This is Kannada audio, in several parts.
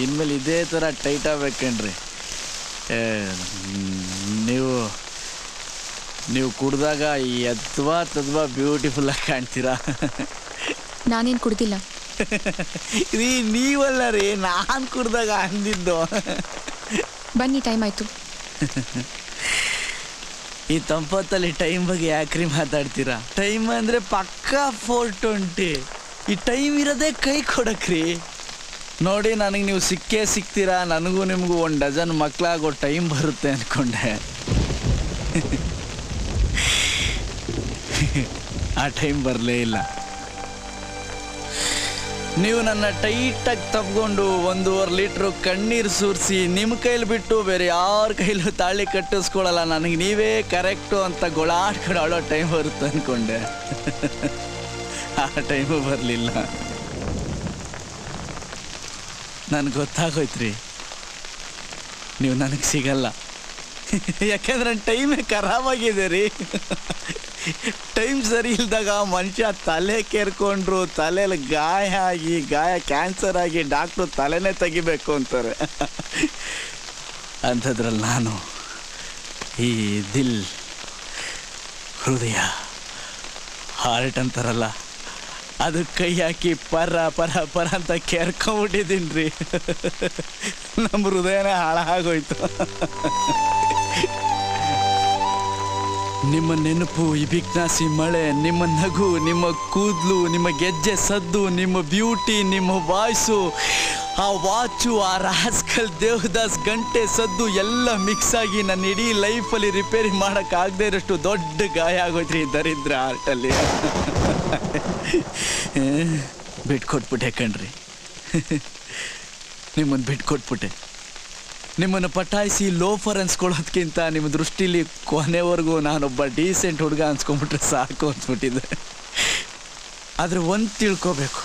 ಇನ್ಮೇಲೆ ಇದೇ ಥರ ಟೈಟ್ ಆಗ್ಬೇಕೇನ್ರಿ. ನೀವು ನೀವು ಕುಡ್ದಾಗ ತದ್ವಾ ಬ್ಯೂಟಿಫುಲ್ಲಾಗಿ ಕಾಣ್ತೀರಾ. ನಾನೇನು ಕುಡ್ದಿಲ್ಲ ರೀ. ನೀವಲ್ಲ ರೀ, ನಾನು ಕುಡ್ದಾಗ ಅಂದಿದ್ದು. ಬನ್ನಿ, ಟೈಮ್ ಆಯಿತು. ಈ ತಂಪತ್ತಲ್ಲಿ ಟೈಮ್ ಬಗ್ಗೆ ಯಾಕ್ರಿ ಮಾತಾಡ್ತೀರಾ? ಟೈಮ್ ಅಂದರೆ ಪಕ್ಕಾ 4:20. ಈ ಟೈಮ್ ಇರೋದೇ ಕೈ ಕೊಡಕ್ರಿ. ನೋಡಿ, ನನಗೆ ನೀವು ಸಿಕ್ಕೇ ಸಿಗ್ತೀರಾ. ನನಗೂ ನಿಮಗೂ 1 ಡಜನ್ ಮಕ್ಕಳಾಗೋ ಟೈಮ್ ಬರುತ್ತೆ ಅಂದ್ಕೊಂಡೆ. ಆ ಟೈಮ್ ಬರಲೇ ಇಲ್ಲ. ನೀವು ನನ್ನ ಟೈಟಾಗಿ ತಪ್ಕೊಂಡು 1.5 ಲೀಟ್ರು ಕಣ್ಣೀರು ಸುರಿಸಿ ನಿಮ್ಮ ಕೈಲಿ ಬಿಟ್ಟು ಬೇರೆ ಯಾರ ಕೈಲೂ ತಾಳಿ ಕಟ್ಟಿಸ್ಕೊಳಲ್ಲ. ನನಗೆ ನೀವೇ ಕರೆಕ್ಟು ಅಂತ ಗೊಳಾಡ್ಕೊಂಡು ಆಡೋ ಟೈಮ್ ಬರುತ್ತೆ ಅಂದ್ಕೊಂಡೆ. ಆ ಟೈಮು ಬರಲಿಲ್ಲ. ನನಗೆ ಗೊತ್ತಾಗೋಯ್ತ್ರಿ, ನೀವು ನನಗೆ ಸಿಗಲ್ಲ. ಯಾಕೆಂದ್ರೆ ನನ್ನ ಟೈಮೇ ಖರಾಬಾಗಿದೆ ರೀ. ಟೈಮ್ ಸರಿ ಇಲ್ದಾಗ ಮನುಷ್ಯ ತಲೆ ಕೇರ್ಕೊಂಡ್ರು, ತಲೆಯಲ್ಲಿ ಗಾಯ ಕ್ಯಾನ್ಸರ್ ಆಗಿ ಡಾಕ್ಟ್ರು ತಲೆನೇ ತೆಗಿಬೇಕು ಅಂತಾರೆ. ಅಂಥದ್ರಲ್ಲಿ ನಾನು ಈ ದಿಲ್, ಹೃದಯ, ಹಾರ್ಟ್ ಅಂತಾರಲ್ಲ, ಅದು ಕೈ ಹಾಕಿ ಪರ ಪರ ಪರ ಅಂತ ಕೇರ್ಕೊಂಬಿಟ್ಟಿದ್ದೀನಿ ರೀ. ನಮ್ಮ ಹೃದಯನೇ ಹಾಳಾಗೋಯ್ತು. ನಿಮ್ಮ ನೆನಪು, ಈ ಬಿಗ್ನಾಸಿ ಮಳೆ, ನಿಮ್ಮ ನಗು, ನಿಮ್ಮ ಕೂದಲು, ನಿಮ್ಮ ಗೆಜ್ಜೆ ಸದ್ದು, ನಿಮ್ಮ ಬ್ಯೂಟಿ, ನಿಮ್ಮ ವಾಯ್ಸು, ಆ ವಾಚು, ಆ ರಾಸ್ಕಲ್ ದೇವದಾಸ್ ಗಂಟೆ ಸದ್ದು ಎಲ್ಲ ಮಿಕ್ಸ್ ಆಗಿ ನನ್ನ ಇಡೀ ಲೈಫಲ್ಲಿ ರಿಪೇರಿ ಮಾಡೋಕ್ಕಾಗದೇ ಇರೋಷ್ಟು ದೊಡ್ಡ ಗಾಯ ಆಗೋಯ್ತ್ರಿ ದರಿದ್ರ ಆರ್ಟಲ್ಲಿ. ಬಿಟ್ಕೊಟ್ಬಿಟ್ಟೆ ಕಣ್ರಿ, ನಿಮ್ಮನ್ನು ಬಿಟ್ಕೊಟ್ಬಿಟ್ಟೆ. ನಿಮ್ಮನ್ನು ಪಟಾಯಿಸಿ ಲೋಫರ್ ಅನ್ಸ್ಕೊಳ್ಳೋದ್ಕಿಂತ ನಿಮ್ಮ ದೃಷ್ಟಿಲಿ ಕೊನೆವರೆಗೂ ನಾನೊಬ್ಬ ಡೀಸೆಂಟ್ ಹುಡುಗ ಅನ್ಸ್ಕೊಂಡ್ಬಿಟ್ರೆ ಸಾಕು ಅಂದ್ಬಿಟ್ಟಿದ್ದೆ. ಆದರೆ ಒಂದು ತಿಳ್ಕೊಬೇಕು,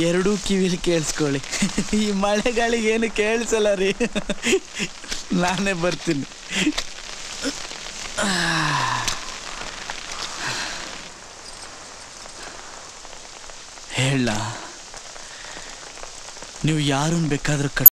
2 ಕಿವಿಲಿ ಕೇಳಿಸ್ಕೊಳ್ಳಿ. ಈ ಮಳೆಗಾಳಿಗೆ ಏನು ಕೇಳಿಸಲ್ಲ ರೀ. ನಾನೇ ಬರ್ತೀನಿ. ಹೇಳ, ನೀವು ಯಾರನ್ನು ಬೇಕಾದ್ರೂ